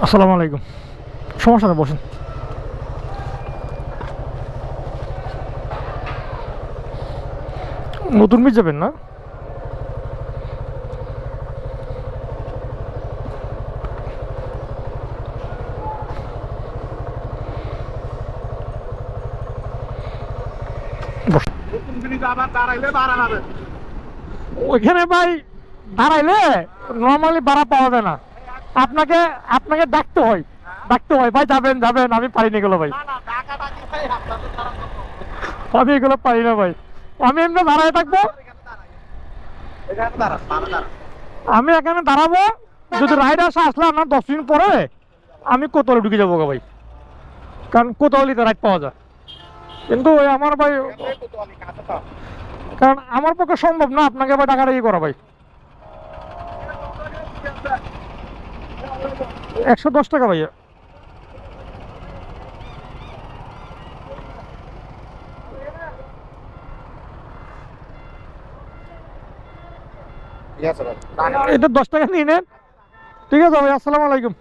আসসালামু আলাইকুম। সমস্যা না, বসেন। নতুন বীজ যাবেন না? ওইখানে ভাই দাঁড়াইলে নর্মালি ভাড়া পাওয়া যায় না। আপনাকে আপনাকে ডাকতে হয় ভাই, যাবেন যাবেন। আমি পারি না এগুলো ভাই, আমি এগুলো পারি না ভাই। আমি এমনি দাঁড়ায় থাকবো, আমি এখানে দাঁড়াবো। যদি রাইড আসলে না 10 মিনিট পরে আমি কোতোয়ালি ঢুকে যাবো গো ভাই, কারণ কোতোয়ালিতে রাইড পাওয়া যায়। কিন্তু ওই আমার ভাই, কারণ আমার পক্ষে সম্ভব না আপনাকে ভাই টাকাটা করা ভাই। 110 টাকা ভাইয়া। এটা 10 টাকা নিয়ে নেন। ঠিক আছে ভাই, আসসালামু আলাইকুম।